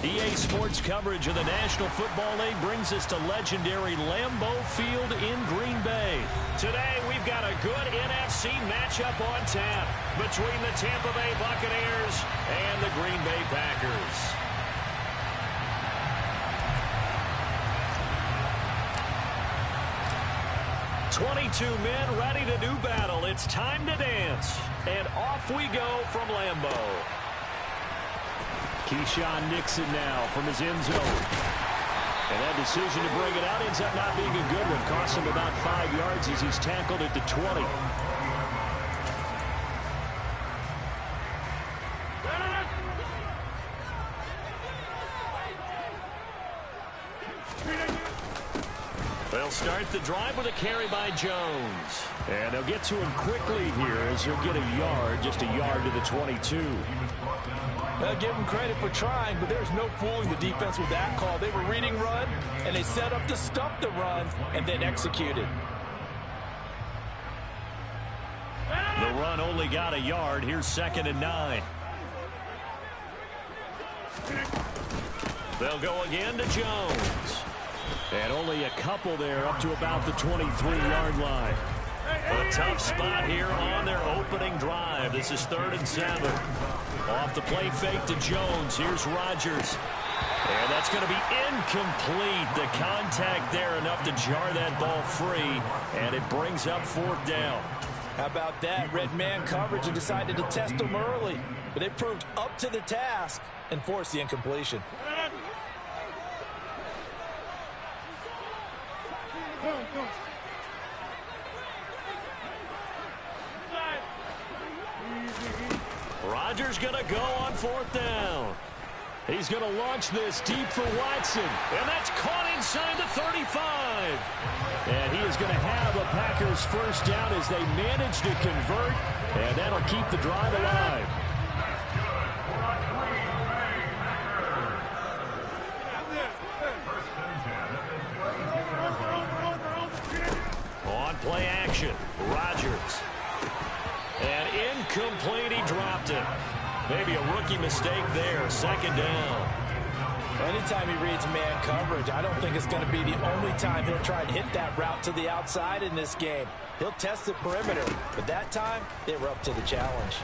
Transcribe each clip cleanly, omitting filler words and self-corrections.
EA Sports coverage of the National Football League brings us to legendary Lambeau Field in Green Bay. Today, we've got a good NFC matchup on tap between the Tampa Bay Buccaneers and the Green Bay Packers. "22 men ready to do battle. It's time to dance." And off we go from Lambeau. Keyshawn Nixon now from his end zone. And that decision to bring it out ends up not being a good one. Costs him about 5 yards as he's tackled at the 20. They'll start the drive with a carry by Jones. And they'll get to him quickly here as he'll get a yard, just a yard to the 22. I'll give them credit for trying, but there's no fooling the defense with that call. They were reading run, and they set up to stop the run, and then executed. The run only got a yard. Here's 2nd and 9. They'll go again to Jones. And only a couple there up to about the 23-yard line. A tough spot here on their opening drive. This is 3rd and 7. Off the play fake to Jones. Here's Rodgers. And that's going to be incomplete. The contact there enough to jar that ball free. And it brings up 4th down. How about that? Red man coverage and decided to test them early. But they proved up to the task and forced the incompletion. Rodgers going to go on 4th down. He's going to launch this deep for Watson. And that's caught inside the 35. And he is going to have a Packers 1st down as they manage to convert. And that'll keep the drive alive. On play action, Rodgers. And incomplete, he dropped it. Maybe a rookie mistake there, 2nd down. Anytime he reads man coverage, I don't think it's going to be the only time he'll try to hit that route to the outside in this game. He'll test the perimeter, but that time, they were up to the challenge.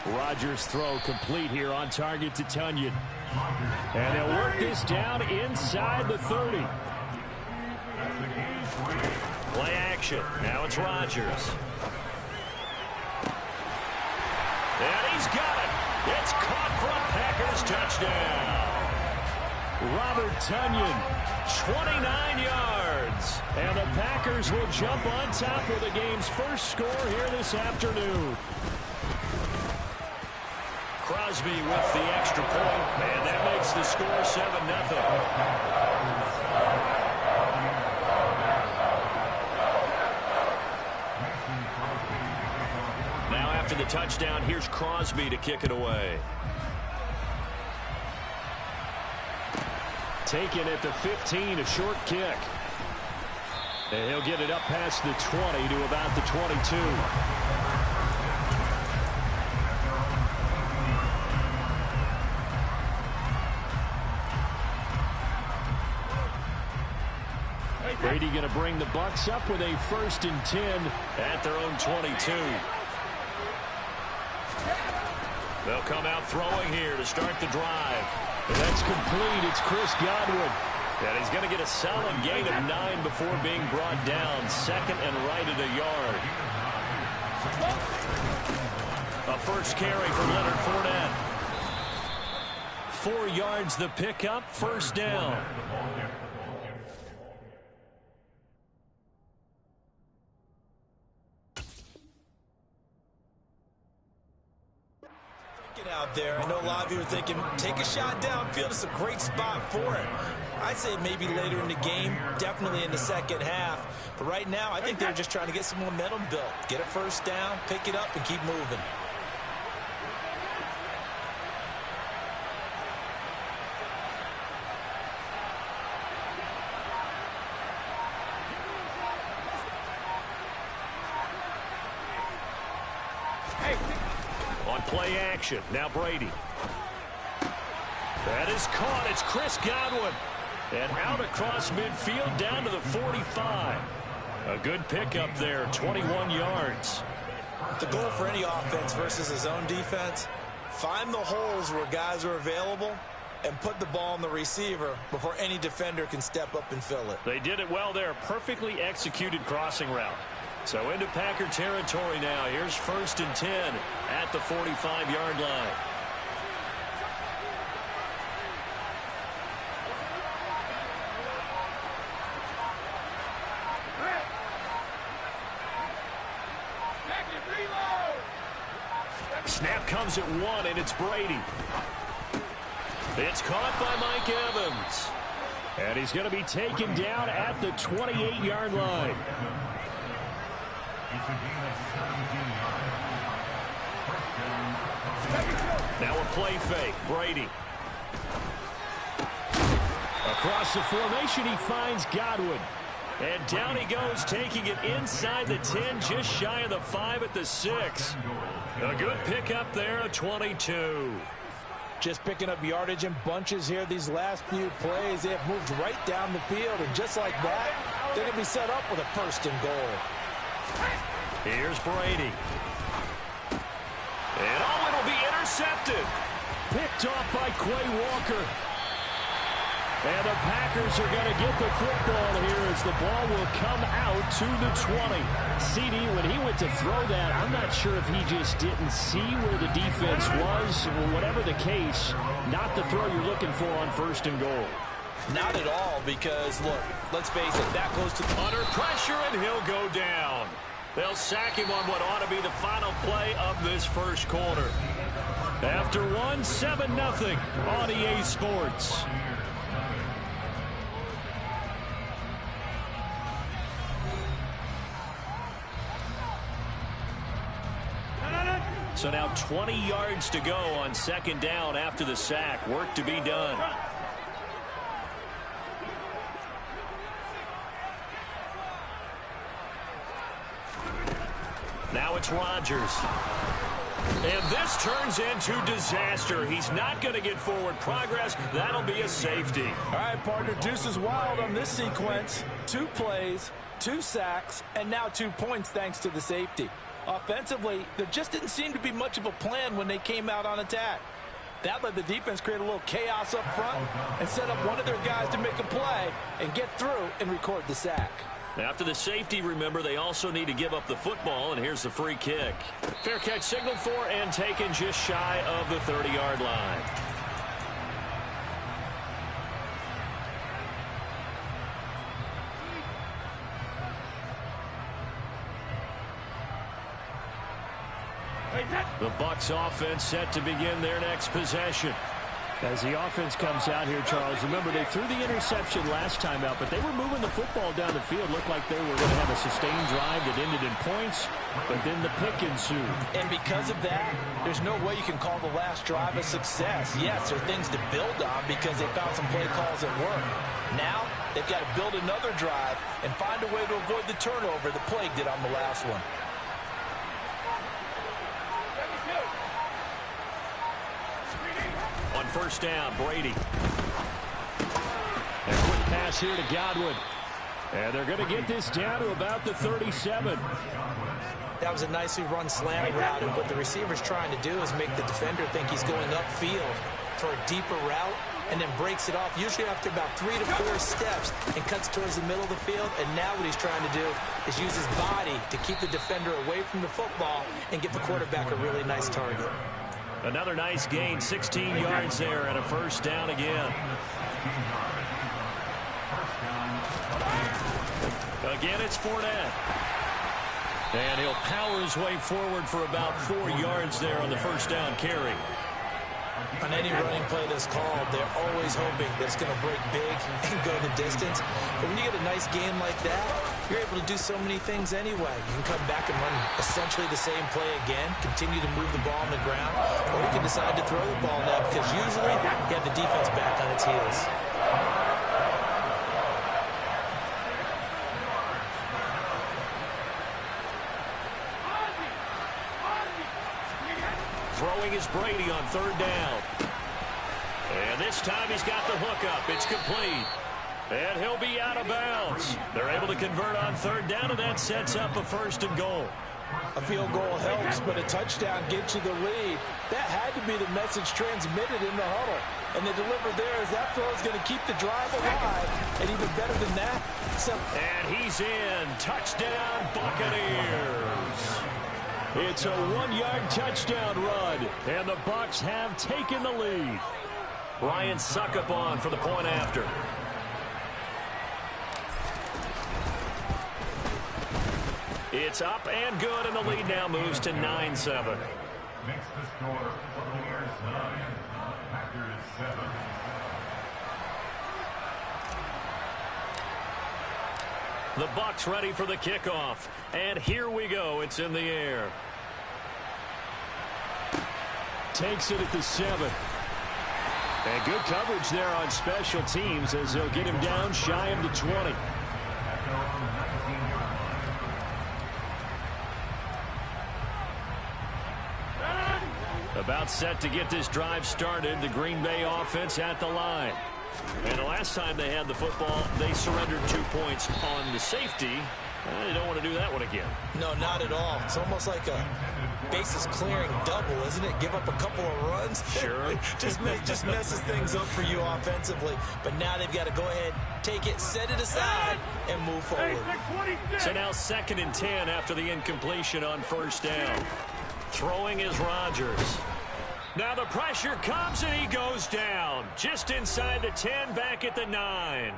Rodgers' throw complete here on target to Tunyon. And they'll work this down inside the 30. Play action. Now it's Rodgers. And he's got it. It's caught for a Packers touchdown. Robert Tunyon, 29 yards. And the Packers will jump on top with the game's first score here this afternoon. Crosby with the extra point, and that makes the score 7-0. After the touchdown, here's Crosby to kick it away. Taken at the 15, a short kick. And he'll get it up past the 20 to about the 22. Brady going to bring the Bucs up with a 1st and 10 at their own 22. They'll come out throwing here to start the drive. And that's complete. It's Chris Godwin. And he's going to get a solid gain of 9 before being brought down. 2nd and right at a yard. A first carry for Leonard Fournette. 4 yards the pickup, 1st down. Out there, I know a lot of you are thinking, take a shot downfield. It's a great spot for it. I'd say maybe later in the game, definitely in the 2nd half. But right now, I think they're just trying to get some momentum built. Get a 1st down, pick it up, and keep moving. On play action, now Brady. That is caught. It's Chris Godwin. And out across midfield down to the 45. A good pickup there, 21 yards. The goal for any offense versus his own defense, find the holes where guys are available and put the ball on the receiver before any defender can step up and fill it. They did it well there. Perfectly executed crossing route. So into Packer territory now. Here's 1st and 10 at the 45-yard line. Snap comes at 1, and it's Brady. It's caught by Mike Evans. And he's going to be taken down at the 28-yard line. Now a play fake. Brady. Across the formation, he finds Godwin. And down he goes, taking it inside the 10, just shy of the 5 at the 6. A good pickup there, a 22. Just picking up yardage in bunches here these last few plays. They have moved right down the field, and just like that, they're going to be set up with a 1st and goal. Here's Brady. And it'll be intercepted. Picked off by Quay Walker. And the Packers are going to get the football here as the ball will come out to the 20. CD, when he went to throw that, I'm not sure if he just didn't see where the defense was. Or whatever the case, not the throw you're looking for on 1st and goal. Not at all, because, look, let's face it, that goes to under pressure, and he'll go down. They'll sack him on what ought to be the final play of this first quarter. After 7-0 on EA Sports. So now 20 yards to go on 2nd down after the sack. Work to be done. Now it's Rodgers. And this turns into disaster. He's not going to get forward progress. That'll be a safety. All right, partner, deuce is wild on this sequence. 2 plays, 2 sacks, and now 2 points thanks to the safety. Offensively, there just didn't seem to be much of a plan when they came out on attack. That let the defense create a little chaos up front and set up one of their guys to make a play and get through and record the sack. After the safety, remember, they also need to give up the football, and here's the free kick. Fair catch signaled for and taken just shy of the 30-yard line. The Bucs offense set to begin their next possession. As the offense comes out here, Charles, remember they threw the interception last time out, but they were moving the football down the field. Looked like they were going to have a sustained drive that ended in points, but then the pick ensued. And because of that, there's no way you can call the last drive a success. Yes, there are things to build on because they found some play calls that work. Now, they've got to build another drive and find a way to avoid the turnover the plague did on the last one. On 1st down, Brady. A quick pass here to Godwin. And they're going to get this down to about the 37. That was a nicely run slant route, and what the receiver's trying to do is make the defender think he's going upfield for a deeper route, and then breaks it off, usually after about 3 to 4 steps, and cuts towards the middle of the field. And now what he's trying to do is use his body to keep the defender away from the football and give the quarterback a really nice target. Another nice gain, 16 yards there, and a 1st down again. Again, it's Fournette. And he'll power his way forward for about 4 yards there on the 1st down carry. On any running play that's called, they're always hoping that it's going to break big and go the distance. But when you get a nice game like that, you're able to do so many things anyway. You can come back and run essentially the same play again, continue to move the ball on the ground, or you can decide to throw the ball now because usually you have the defense back on its heels. Throwing is Brady on 3rd down. And And this time he's got the hookup. It's complete. And he'll be out of bounds. They're able to convert on third down, and that sets up a 1st and goal. A field goal helps, but a touchdown gets you the lead. That had to be the message transmitted in the huddle. And the deliver there is that throw is going to keep the drive alive. And even better than that. And he's in. Touchdown, Buccaneers. It's a 1-yard touchdown run. And the Bucs have taken the lead. Ryan Succop on for the point after. It's up and good, and the lead now moves to 9-7. Makes the score Buccaneers 9, Packers 7. The Bucs ready for the kickoff. And here we go. It's in the air. Takes it at the 7. And good coverage there on special teams as they'll get him down shy of the 20. About set to get this drive started. The Green Bay offense at the line. And the last time they had the football, they surrendered 2 points on the safety. They don't want to do that one again. No, not at all. It's almost like a bases clearing double, isn't it? Give up a couple of runs. Sure. just messes things up for you offensively. But now they've got to go ahead, take it, set it aside, and move forward. So now 2nd and 10 after the incompletion on 1st down. Throwing is Rodgers. Now the pressure comes and he goes down. Just inside the 10, back at the 9.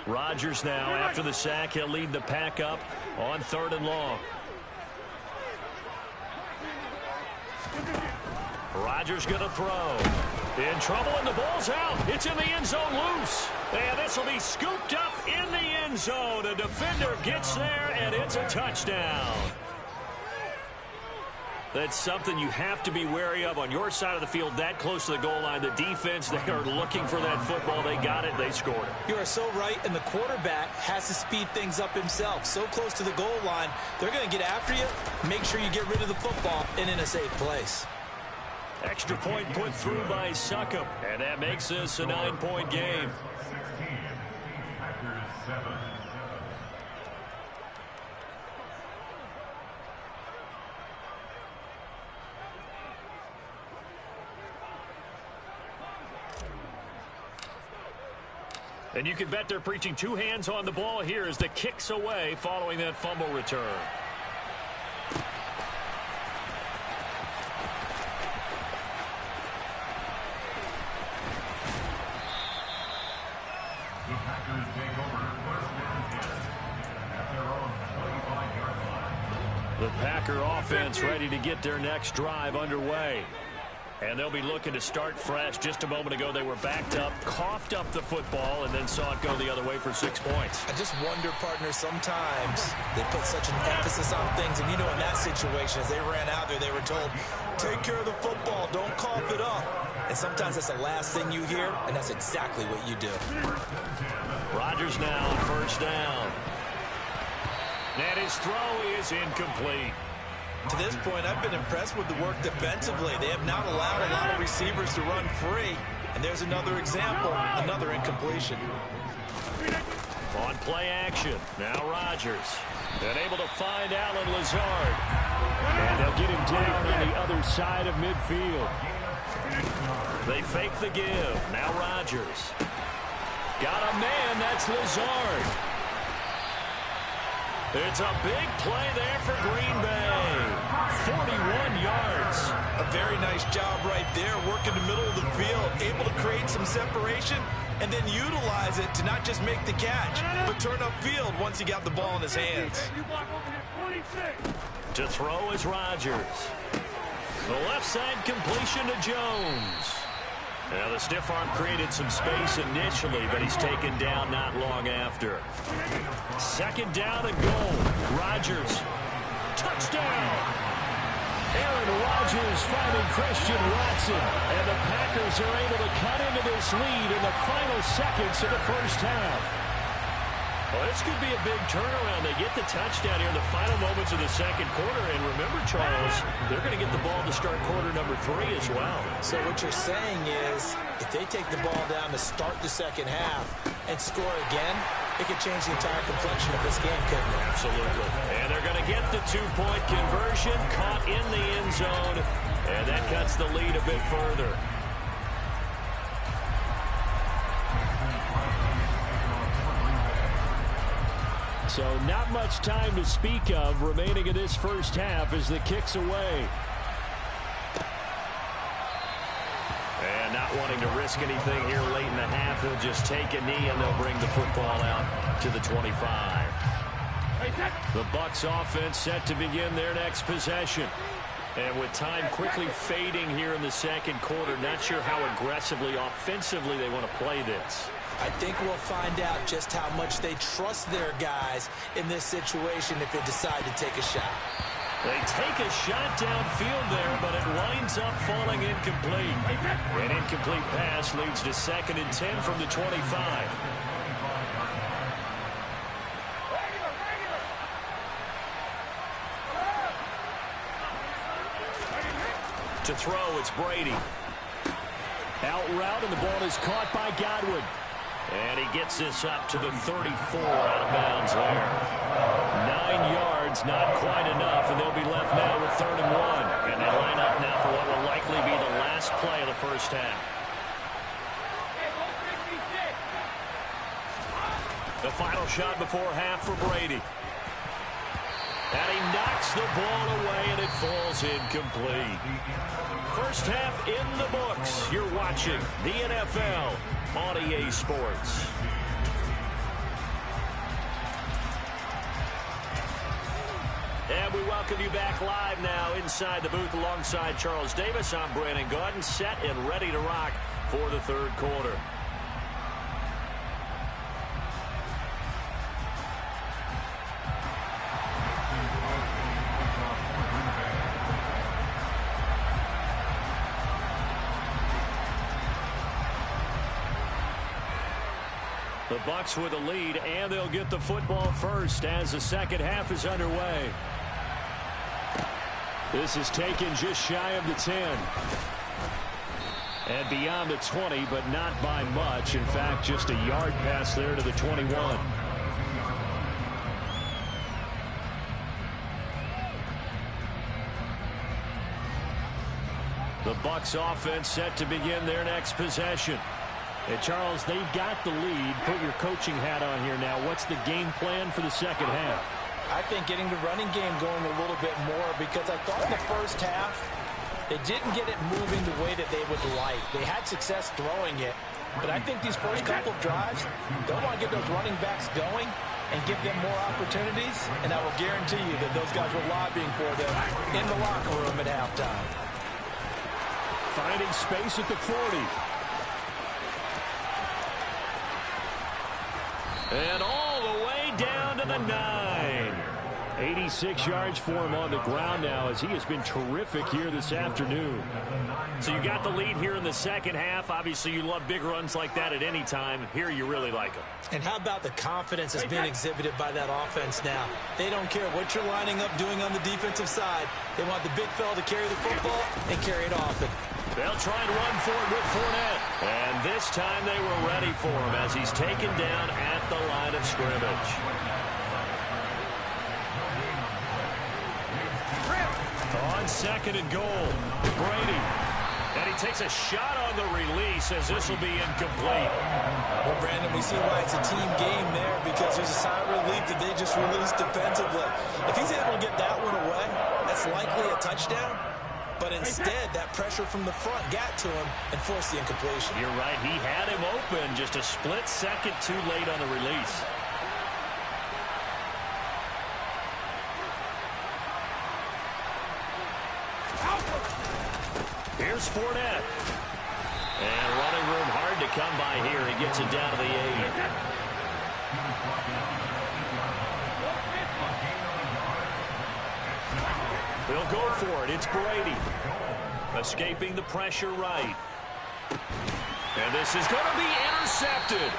Rodgers now, after the sack, he'll lead the pack up on 3rd and long. Rodgers going to throw. In trouble, and the ball's out. It's in the end zone loose. And this will be scooped up in the end zone. A defender gets there, and it's a touchdown. That's something you have to be wary of on your side of the field, that close to the goal line. The defense, they are looking for that football. They got it. They scored it. You are so right, and the quarterback has to speed things up himself. So close to the goal line, they're going to get after you. Make sure you get rid of the football and in a safe place. Extra point put through by Succop, and that makes this a 9-point game. 16, Packers 7. And you can bet they're preaching 2 hands on the ball here as the kick's away following that fumble return. The Packers take over 1st and 10 at their own 25-yard line. The Packer offense ready to get their next drive underway. And they'll be looking to start fresh. Just a moment ago, they were backed up, coughed up the football, and then saw it go the other way for 6 points. I just wonder, partner, sometimes they put such an emphasis on things. And, you know, in that situation, as they ran out there, they were told, take care of the football, don't cough it up. And sometimes that's the last thing you hear, and that's exactly what you do. Rodgers now on 1st down. And his throw is incomplete. To this point, I've been impressed with the work defensively. They have not allowed a lot of receivers to run free. And there's another example, another incompletion. On play action, now Rodgers. And able to find Allen Lazard. And they'll get him down on the other side of midfield. They fake the give. Now Rodgers. Got a man, that's Lazard. It's a big play there for Green Bay. 41 yards. A very nice job right there, working the middle of the field, able to create some separation and then utilize it to not just make the catch, but turn upfield once he got the ball in his hands. To throw is Rodgers. The left side completion to Jones. Now the stiff arm created some space initially, but he's taken down not long after. 2nd down and goal. Rodgers. Touchdown! Aaron Rodgers finding Christian Watson. And the Packers are able to cut into this lead in the final seconds of the 1st half. Well, this could be a big turnaround. They get the touchdown here in the final moments of the second quarter. And remember, Charles, they're going to get the ball to start quarter number 3 as well. So what you're saying is if they take the ball down to start the second half and score again, it could change the entire complexion of this game, couldn't it? Absolutely. And they're going to get the 2-point conversion, caught in the end zone, and that cuts the lead a bit further. So not much time to speak of remaining in this first half as the kick's away. And not wanting to risk anything here late in the half, they'll just take a knee and they'll bring the football out to the 25. The Bucs offense set to begin their next possession. And with time quickly fading here in the second quarter, not sure how aggressively, offensively they want to play this. I think we'll find out just how much they trust their guys in this situation if they decide to take a shot. They take a shot downfield there, but it winds up falling incomplete. An incomplete pass leads to 2nd and 10 from the 25. To throw, it's Brady. Out route, and the ball is caught by Godwin. And he gets this up to the 34 out of bounds there. 9 yards, not quite enough, and they'll be left now with 3rd and 1. And they line up now for what will likely be the last play of the first half. The final shot before half for Brady. And he knocks the ball away, and it falls incomplete. First half in the books. You're watching the NFL on EA Sports. And we welcome you back live now inside the booth alongside Charles Davis. I'm Brandon Gaudin, set and ready to rock for the third quarter. The Bucs with a lead, and they'll get the football first as the second half is underway. This is taken just shy of the 10. And beyond the 20, but not by much. In fact, just a yard pass there to the 21. The Bucs offense set to begin their next possession. And Charles, they've got the lead. Put your coaching hat on here now. What's the game plan for the second half? I think getting the running game going a little bit more, because I thought in the first half they didn't get it moving the way that they would like. They had success throwing it, but I think these first couple of drives, they'll want to get those running backs going and give them more opportunities, and I will guarantee you that those guys were lobbying for them in the locker room at halftime. Finding space at the 40. And all the way down to the 9. 86 yards for him on the ground now, as he has been terrific here this afternoon. So you got the lead here in the second half. Obviously, you love big runs like that at any time. Here you really like them. And how about the confidence that's being exhibited by that offense now? They don't care what you're lining up doing on the defensive side. They want the big fella to carry the football and carry it often. They'll try and run for it with Fournette. And this time they were ready for him as he's taken down at the line of scrimmage. On 2nd and goal, Brady. And he takes a shot on the release as this will be incomplete. Well, Brandon, we see why it's a team game there, because there's a sigh of relief that they just released defensively. If he's able to get that one away, that's likely a touchdown. But instead, that pressure from the front got to him and forced the incompletion. You're right. He had him open, just a split second too late on the release. Here's Fournette. And running room hard to come by here. He gets it down to the 8. They'll go for it. It's Brady. Escaping the pressure right. And this is going to be intercepted.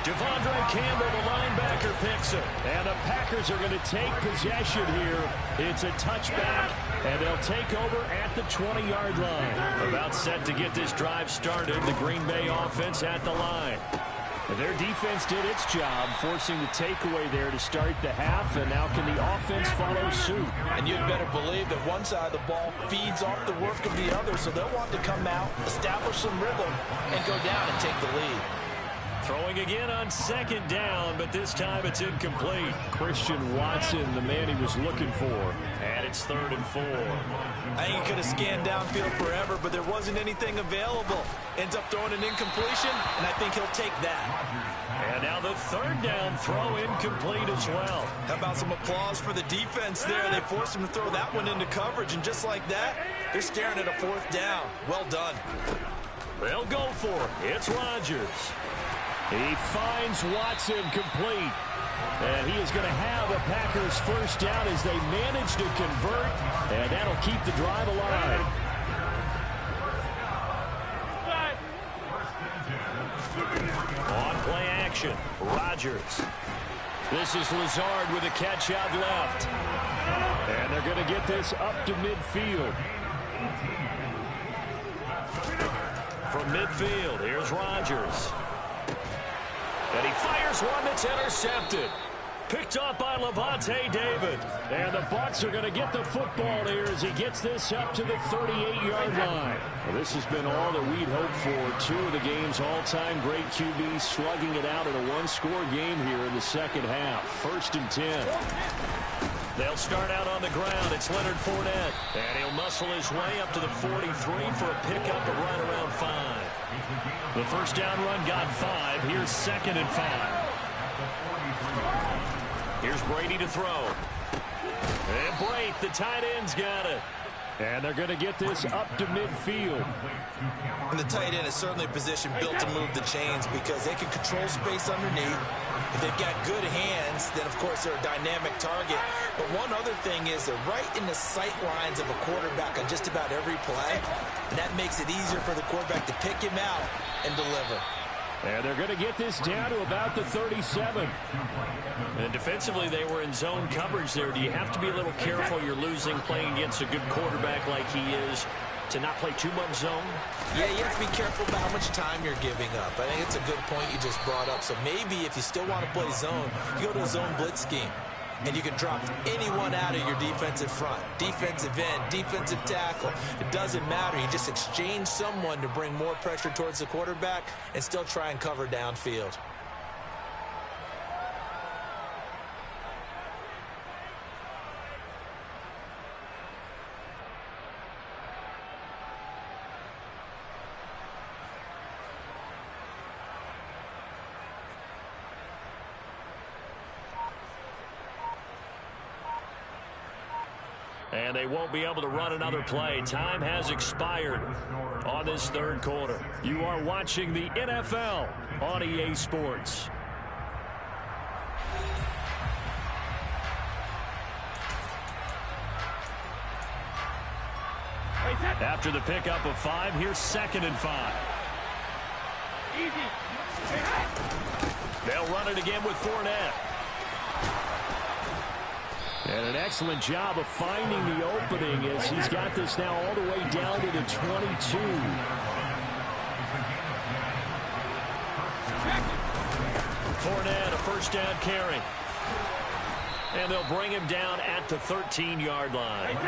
Devondre Campbell, the linebacker, picks it. And the Packers are going to take possession here. It's a touchback, and they'll take over at the 20-yard line. About set to get this drive started. The Green Bay offense at the line. And their defense did its job, forcing the takeaway there to start the half, and now can the offense follow suit? And you'd better believe that one side of the ball feeds off the work of the other, so they'll want to come out, establish some rhythm, and go down and take the lead. Throwing again on second down, but this time it's incomplete. Christian Watson, the man he was looking for. And it's 3rd and 4. I think he could have scanned downfield forever, but there wasn't anything available. Ends up throwing an incompletion, and I think he'll take that. And now the 3rd down throw incomplete as well. How about some applause for the defense there? They forced him to throw that one into coverage, and just like that, they're staring at a 4th down. Well done. They'll go for it. It's Rodgers. He finds Watson complete. And he is going to have a Packers 1st down as they manage to convert. And that'll keep the drive alive. On play action, Rodgers. This is Lazard with a catch out left. And they're going to get this up to midfield. From midfield, here's Rodgers. And he fires one that's intercepted. Picked up by Lavonte David. And the Bucs are going to get the football here as he gets this up to the 38-yard line. Well, this has been all that we'd hoped for. 2 of the game's all-time great QBs slugging it out in a one-score game here in the second half. 1st and 10. They'll start out on the ground. It's Leonard Fournette. And he'll muscle his way up to the 43 for a pickup of right around 5. The 1st down run got 5. Here's 2nd and 5. Here's Brady to throw. And Brate, the tight end's got it. And they're going to get this up to midfield. And the tight end is certainly a position built to move the chains because they can control space underneath. If they've got good hands, then, of course, they're a dynamic target. But one other thing is they're right in the sight lines of a quarterback on just about every play. And that makes it easier for the quarterback to pick him out and deliver. And they're going to get this down to about the 37. And defensively, they were in zone coverage there. Do you have to be a little careful you're losing playing against a good quarterback like he is to not play too much zone? Yeah, you have to be careful about how much time you're giving up. I think it's a good point you just brought up. So maybe if you still want to play zone, you go to a zone blitz scheme. And you can drop anyone out of your defensive front. Defensive end, defensive tackle. It doesn't matter. You just exchange someone to bring more pressure towards the quarterback and still try and cover downfield. And they won't be able to run another play. Time has expired on this 3rd quarter. You are watching the NFL on EA Sports. After the pickup of 5, here's 2nd and 5. They'll run it again with Fournette. And an excellent job of finding the opening as he's got this now all the way down to the 22. Fournette, a 1st down carry. And they'll bring him down at the 13-yard line.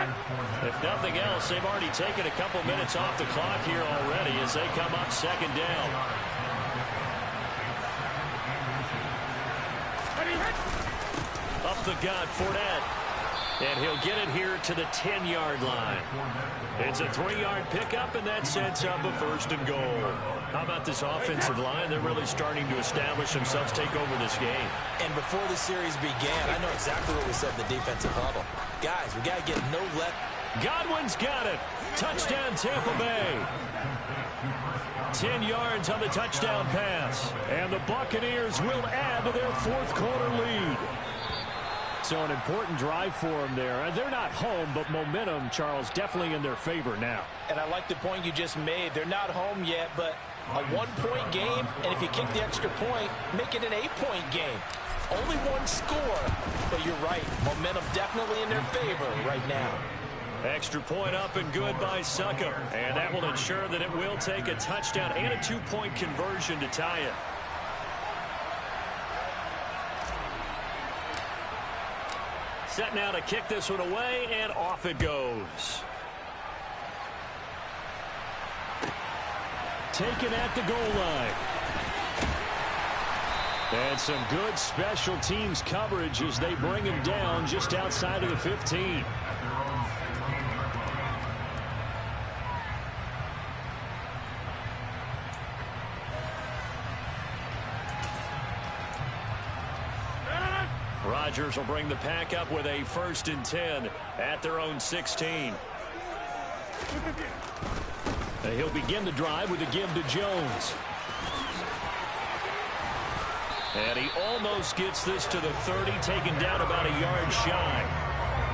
If nothing else, they've already taken a couple minutes off the clock here already as they come up 2nd down. Up the gut, Fournette. And he'll get it here to the 10-yard line. It's a 3-yard pickup, and that sets up a 1st and goal. How about this offensive line? They're really starting to establish themselves, take over this game. And before the series began, I know exactly what we said in the defensive huddle. Guys, we got to get no left. Godwin's got it. Touchdown, Tampa Bay. 10 yards on the touchdown pass. And the Buccaneers will add to their 4th quarter lead. So an important drive for them there. They're not home, but momentum, Charles, definitely in their favor now. And I like the point you just made. They're not home yet, but a one-point game, and if you kick the extra point, make it an 8-point game. Only one score, but you're right. Momentum definitely in their favor right now. Extra point up and good by Succop. And that will ensure that it will take a touchdown and a 2-point conversion to tie it. Set now to kick this one away, and off it goes. Taken at the goal line. And some good special teams coverage as they bring him down just outside of the 15. Rodgers will bring the pack up with a 1st and 10 at their own 16. He'll begin the drive with a give to Jones. And he almost gets this to the 30, taken down about a yard shy.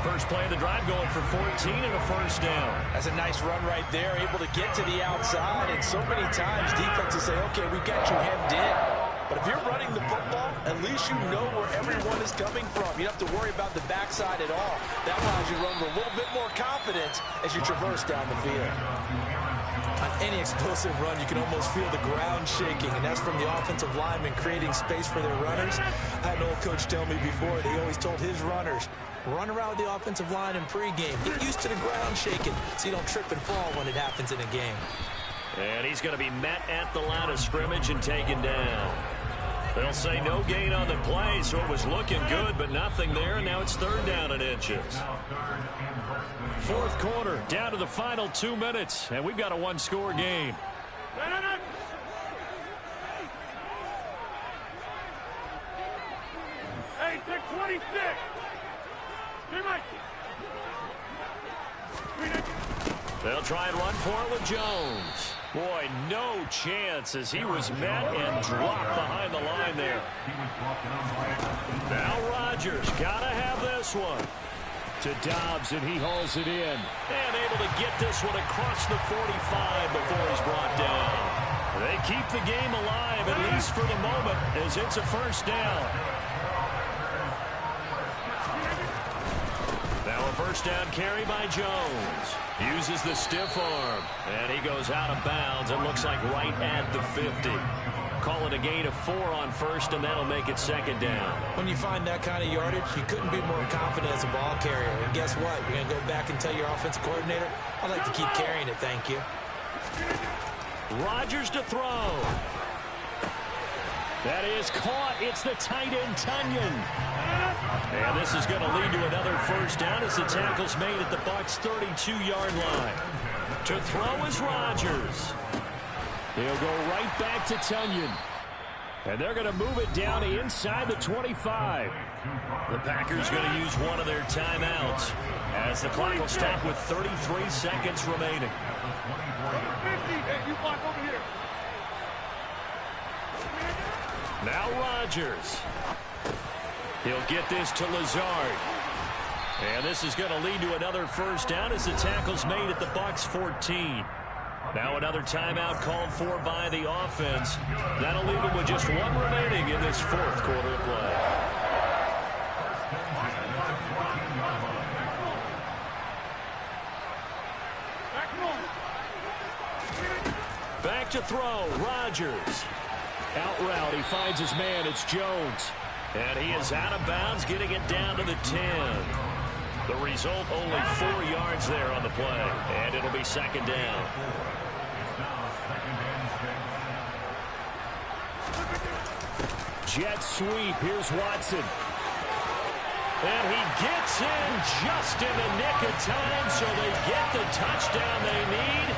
First play of the drive going for 14 and a 1st down. That's a nice run right there, able to get to the outside. And so many times defenses say, okay, we got you hemmed in. But if you're running the football, at least you know where everyone is coming from. You don't have to worry about the backside at all. That allows you to run with a little bit more confidence as you traverse down the field. On any explosive run, you can almost feel the ground shaking, and that's from the offensive linemen creating space for their runners. I had an old coach tell me before, he always told his runners, run around with the offensive line in pregame. Get used to the ground shaking so you don't trip and fall when it happens in a game. And he's going to be met at the line of scrimmage and taken down. They'll say no gain on the play, so it was looking good, but nothing there, and now it's 3rd down and inches. 4th quarter, down to the final 2 minutes, and we've got a 1-score game. Hey, take 26. They'll try and run for it with Jones. Boy, no chance as he was met and dropped behind the line there. Now Rodgers got to have this one. To Dobbs, and he hauls it in. And able to get this one across the 45 before he's brought down. They keep the game alive, at least for the moment, as it's a 1st down. Now a 1st down carry by Jones. Uses the stiff arm, and he goes out of bounds. It looks like right at the 50. Call it a gain of 4 on 1st, and that'll make it 2nd down. When you find that kind of yardage, you couldn't be more confident as a ball carrier. And guess what? You're going to go back and tell your offensive coordinator, I'd like to keep carrying it, thank you. Rodgers to throw. That is caught. It's the tight end, Tonyan. And this is going to lead to another 1st down as the tackle's made at the Bucs' 32-yard line. To throw is Rodgers. He'll go right back to Tonyan. And they're going to move it down to inside the 25. The Packers going to use one of their timeouts as the clock will stop with 33 seconds remaining. Now Rodgers. He'll get this to Lazard. And this is going to lead to another 1st down as the tackle's made at the Bucs' 14. Now another timeout called for by the offense. That'll leave them with just 1 remaining in this 4th quarter of play. Back to throw, Rodgers. Out route, he finds his man, it's Jones. And he is out of bounds, getting it down to the 10. The result, only 4 yards there on the play. And it'll be 2nd down. Jet sweep, here's Watson. And he gets in just in the nick of time, so they get the touchdown they need.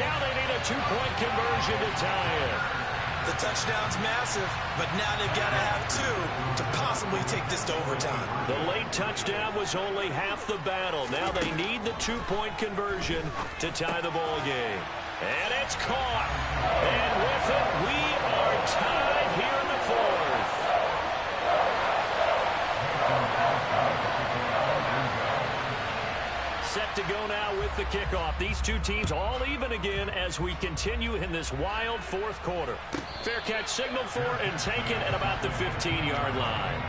Now they need a 2-point conversion to tie it. The touchdown's massive, but now they've got to have 2 to possibly take this to overtime. The late touchdown was only half the battle. Now they need the 2-point conversion to tie the ball game. And it's caught. And with it, we are tied here in the 4th. with the kickoff. These two teams all even again as we continue in this wild fourth quarter. Fair catch signaled for and taken at about the 15-yard line.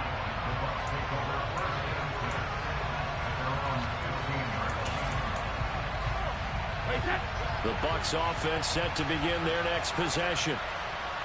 The Bucs offense set to begin their next possession.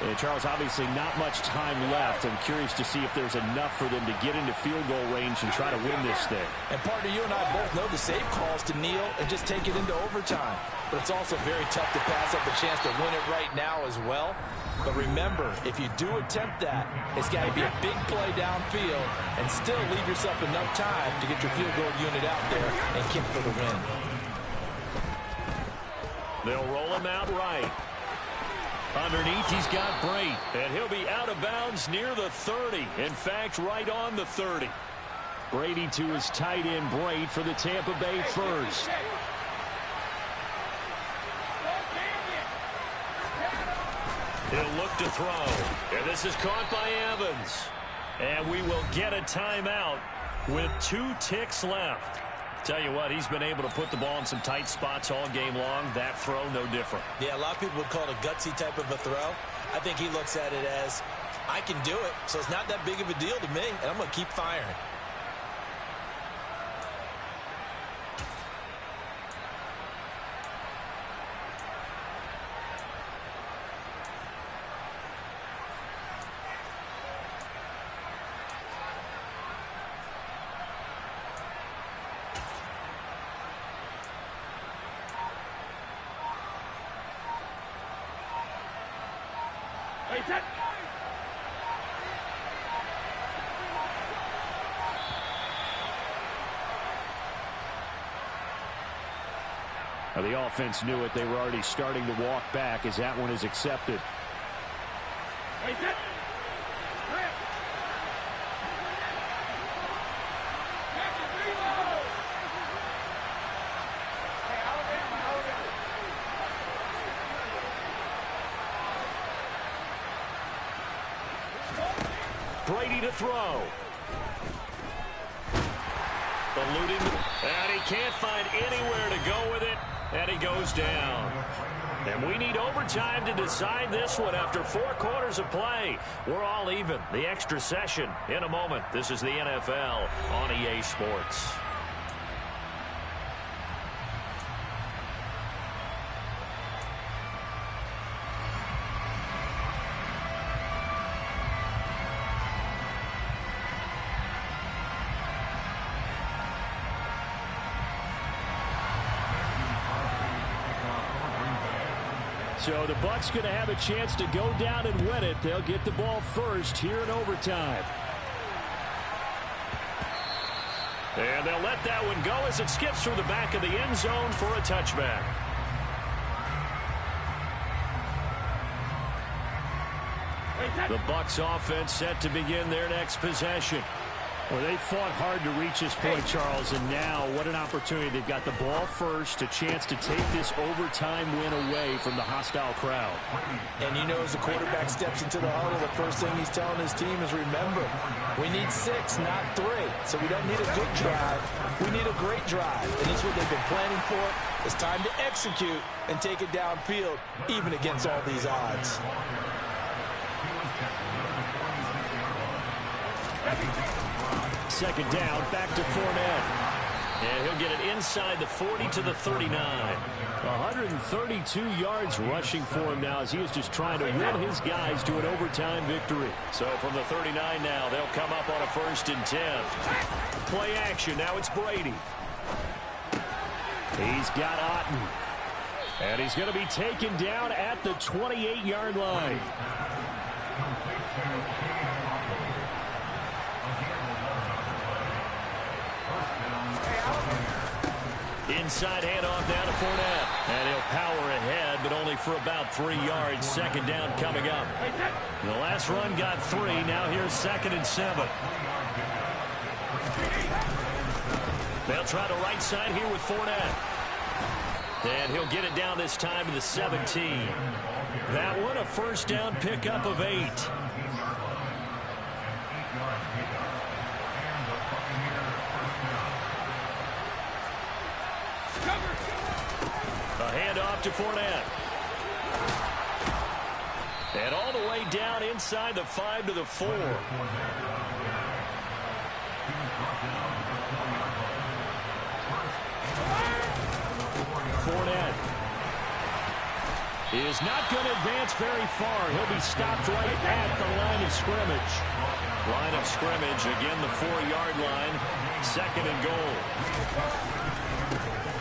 And Charles, obviously not much time left. I'm curious to see if there's enough for them to get into field goal range and try to win this thing. And partner, you and I both know the safe calls to kneel and just take it into overtime. But it's also very tough to pass up the chance to win it right now as well. But remember, if you do attempt that, it's got to be a big play downfield and still leave yourself enough time to get your field goal unit out there and kick for the win. They'll roll him out right. Underneath, he's got Brate, and he'll be out of bounds near the 30. In fact, right on the 30. Brady to his tight end, Brate, for the Tampa Bay first. He'll look to throw, and this is caught by Evans. And we will get a timeout with 2 ticks left. Tell you what, he's been able to put the ball in some tight spots all game long. That throw, no different. Yeah, a lot of people would call it a gutsy type of a throw. I think he looks at it as, I can do it, so it's not that big of a deal to me, and I'm going to keep firing. Now, the offense knew it. They were already starting to walk back as that one is accepted. Brady to throw. Eluding, and he can't find anywhere to go with it, and he goes down. And we need overtime to decide this one after 4 quarters of play. We're all even. The extra session in a moment. This is the NFL on EA Sports. So the Bucs going to have a chance to go down and win it. They'll get the ball first here in overtime. And they'll let that one go as it skips through the back of the end zone for a touchback. The Bucs offense set to begin their next possession. Well, they fought hard to reach this point, Charles, and now what an opportunity. They've got the ball first, a chance to take this overtime win away from the hostile crowd. And you know, as the quarterback steps into the huddle, the first thing he's telling his team is, remember, we need 6, not 3. So we don't need a good drive. We need a great drive. And it's what they've been planning for. It's time to execute and take it downfield, even against all these odds. Second down, back to Fournette. And he'll get it inside the 40 to the 39. 132 yards rushing for him now as he is just trying to win his guys to an overtime victory. So from the 39 now, they'll come up on a 1st and 10. Play action. Now it's Brady. He's got Otten. And he's going to be taken down at the 28-yard line. Inside handoff down to Fournette. And he'll power ahead, but only for about 3 yards. Second down coming up. The last run got 3. Now here's 2nd and 7. They'll try the right side here with Fournette. And he'll get it down this time to the 17. That one a 1st down pickup of 8. to Fournette. And all the way down inside the 5 to the 4. Fournette is not going to advance very far. He'll be stopped right at the line of scrimmage. Line of scrimmage, again the 4-yard line. 2nd and goal.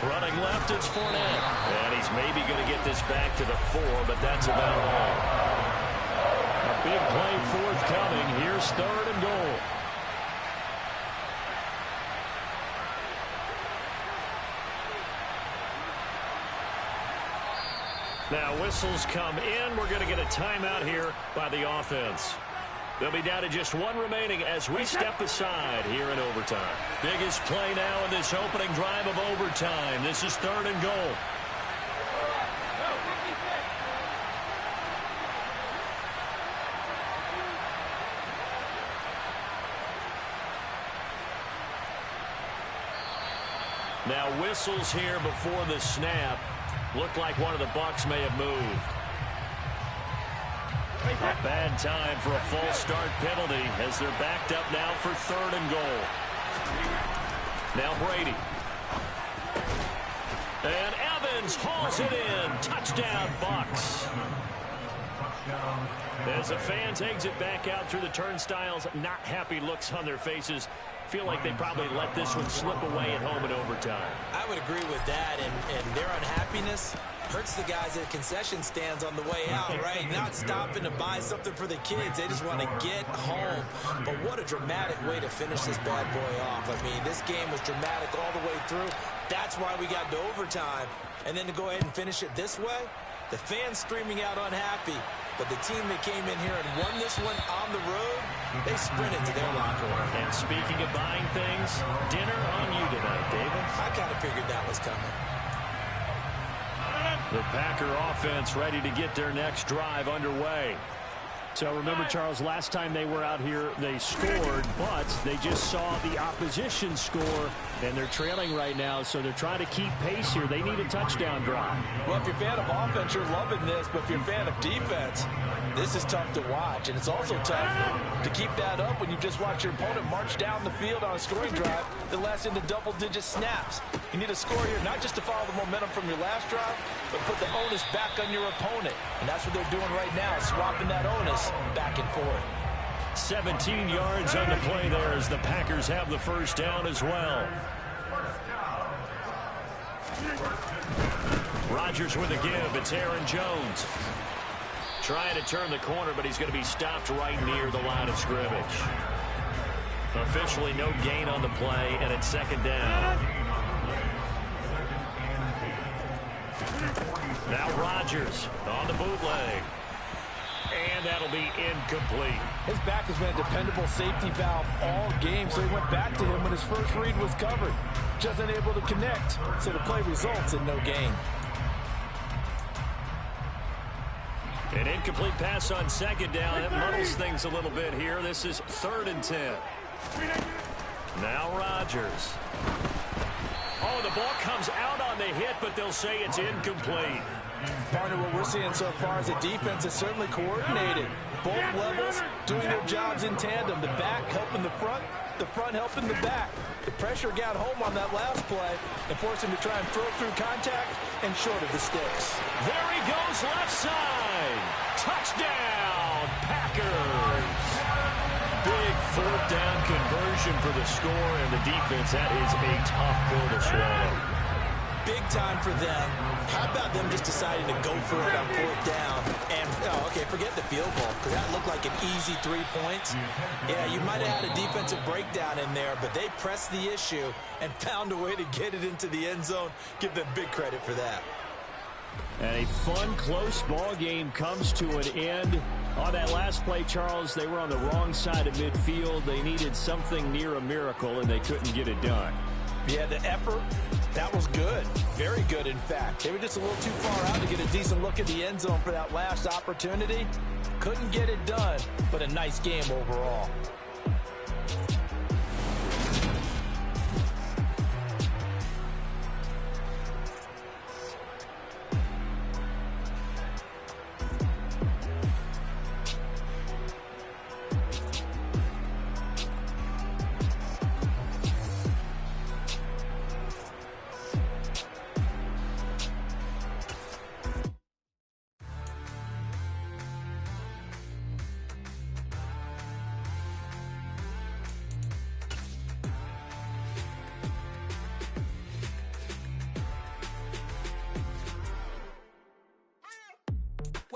Running left, it's Fournette. And he's maybe going to get this back to the 4, but that's about all. A big play forthcoming. Here's 3rd and goal. Now whistles come in. We're going to get a timeout here by the offense. They'll be down to just 1 remaining as we step aside here in overtime. Biggest play now in this opening drive of overtime. This is 3rd and goal. Now whistles here before the snap. Looked like one of the Bucs may have moved. A bad time for a false start penalty as they're backed up now for 3rd and goal. Now Brady. And Evans hauls it in. Touchdown, Bucs. As the fans exit back out through the turnstiles, not happy looks on their faces. Feel like they probably let this one slip away at home in overtime. I would agree with that, and their unhappiness hurts the guys at concession stands on the way out, right? Not stopping to buy something for the kids. They just want to get home. But what a dramatic way to finish this bad boy off. I mean, this game was dramatic all the way through. That's why we got to overtime. And then to go ahead and finish it this way, the fans streaming out unhappy. But the team that came in here and won this one on the road, they sprinted to their locker room. And speaking of buying things, dinner on you tonight, David. I kind of figured that was coming. The Packer offense ready to get their next drive underway. So remember, Charles, last time they were out here, they scored, but they just saw the opposition score, and they're trailing right now, so they're trying to keep pace here. They need a touchdown drive. Well, if you're a fan of offense, you're loving this, but if you're a fan of defense, this is tough to watch, and it's also tough to keep that up when you just watch your opponent march down the field on a scoring drive that lasts into double-digit snaps. You need a score here, not just to follow the momentum from your last drive, but put the onus back on your opponent. And that's what they're doing right now, swapping that onus back and forth. 17 yards on the play there as the Packers have the first down as well. Rodgers with a give. It's Aaron Jones. Trying to turn the corner, but he's going to be stopped right near the line of scrimmage. Officially no gain on the play, and it's 2nd down. Now Rodgers on the bootleg. And that'll be incomplete. His back has been a dependable safety valve all game, so he went back to him when his first read was covered. Just unable to connect, so the play results in no gain. An incomplete pass on 2nd down. That muddles things a little bit here. This is 3rd and 10. Now Rodgers. Oh, the ball comes out on the hit, but they'll say it's incomplete. Partner, what we're seeing so far is the defense is certainly coordinated. Both levels doing their jobs in tandem. The back helping the front helping the back. The pressure got home on that last play and forced him to try and throw through contact and short of the sticks. There he goes, left side. Touchdown, Packers. Big 4th down conversion for the score, and the defense, that is a tough pill to swallow. Big time for them. How about them just deciding to go for it on 4th down? And, okay, forget the field goal, because that looked like an easy 3 points. Yeah, you might have had a defensive breakdown in there, but they pressed the issue and found a way to get it into the end zone. Give them big credit for that. And a fun, close ball game comes to an end. On that last play, Charles, they were on the wrong side of midfield. They needed something near a miracle, and they couldn't get it done. Yeah, the effort, that was good. Very good, in fact. They were just a little too far out to get a decent look at the end zone for that last opportunity. Couldn't get it done, but a nice game overall.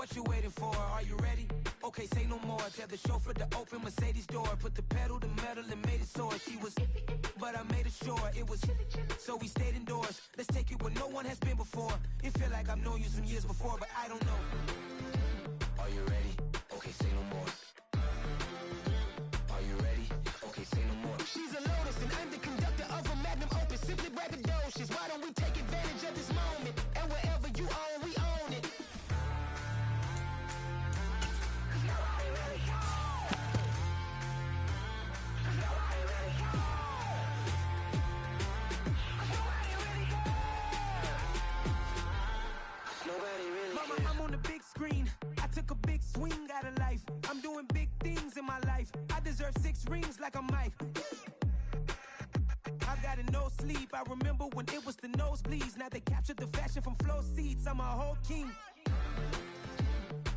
What you waiting for? Are you ready? Okay, say no more. Tell the chauffeur to open Mercedes door. Put the pedal to metal and made it soar. She was, but I made it sure it was. So we stayed indoors. Let's take it where no one has been before. It feel like I've known you some years before, but I don't know. Are you ready? Okay, say no more. Are you ready? Okay, say no more. She's a Lotus and I'm the conductor of a Magnum Opus. Simply braggadocious. Why don't we take advantage of this moment? And wherever you own, we own it. Mama, I'm on the big screen. I took a big swing out of life. I'm doing big things in my life. I deserve 6 rings like I'm Mike. I've got no sleep. I remember when it was the nosebleeds. Now they captured the fashion from flow seats. I'm a whole king.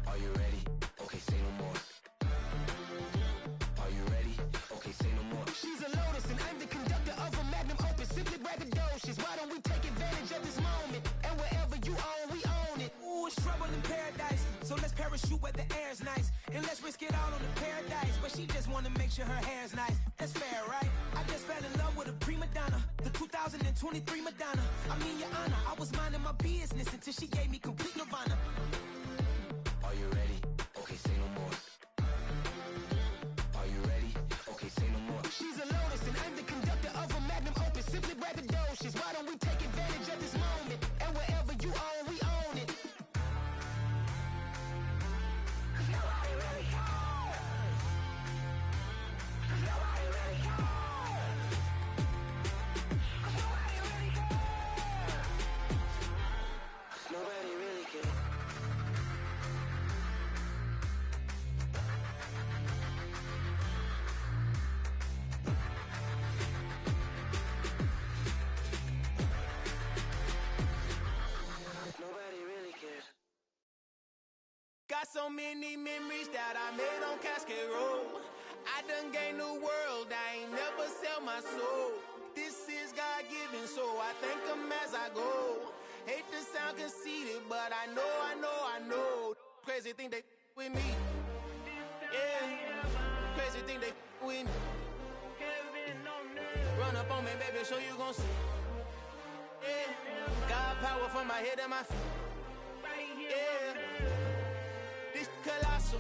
Are you ready? Okay, say no more. Are you ready? Okay, say no more. She's a Lotus and I'm the conductor of a Magnum Opus. Simply braggadocious. Why don't we take advantage of this moment? And wherever you own, we own it. Ooh, it's trouble in paradise. So let's parachute where the air's nice. And let's risk it all on the paradise. But she just wanna make sure her hair's nice. That's fair, right? I just fell in love with a prima donna. The 2023 Madonna. I mean, your honor, I was minding my business until she gave me complete nirvana. Are you ready? Okay, say no more. Are you ready? Okay, say no more. She's a Lotus and I'm the conductor of a Magnum Opus. Simply braggadocious. Why don't we take advantage of this moment? And wherever you own, we own it. Nobody really cares. Nobody really cares. Nobody really cares. Nobody really cares. Nobody really cares. Got so many memories that I made on Cascade Road. I done gained the world, I ain't never sell my soul. This is God-given, so I thank him as I go. Hate to sound conceited, but I know. Crazy thing they with me. Yeah, crazy thing they with me. Run up on me, baby, so you gon' see. Yeah, God power from my head and my feet. Yeah, this colossal.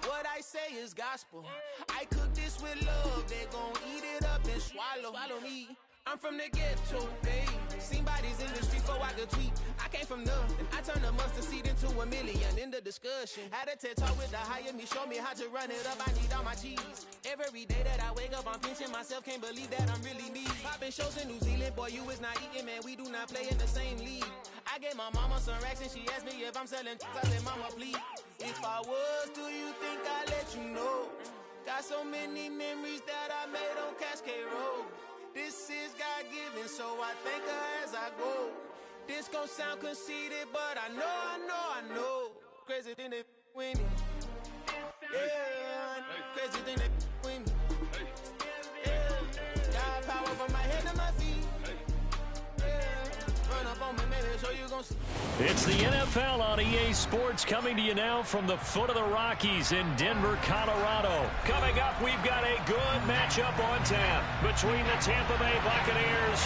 What I say is gospel. I cook this with love. They gon' eat it up and swallow me. I'm from the ghetto, babe. Seen bodies in the street before I could tweet. I came from nothing. I turned a mustard seed into a million in the discussion. Had a TED talk with the higher me, show me how to run it up. I need all my cheese. Every day that I wake up, I'm pinching myself. Can't believe that I'm really me. Popping shows in New Zealand, boy, you is not eating, man. We do not play in the same league. I gave my mama some racks and she asked me if I'm selling. I said, mama, please. If I was, do you think I'd let you know? Got so many memories that I made on Cascade Road. This is God-given, so I thank her as I go. This gon' sound conceited, but I know. Crazy thing they with me. Yeah, crazy thing they with me. Yeah, got power from my head to my feet. Yeah, run up on me, maybe, so you gon' see. It's the NFL on EA Sports, coming to you now from the foot of the Rockies in Denver, Colorado. Coming up, we've got a good matchup on tap between the Tampa Bay Buccaneers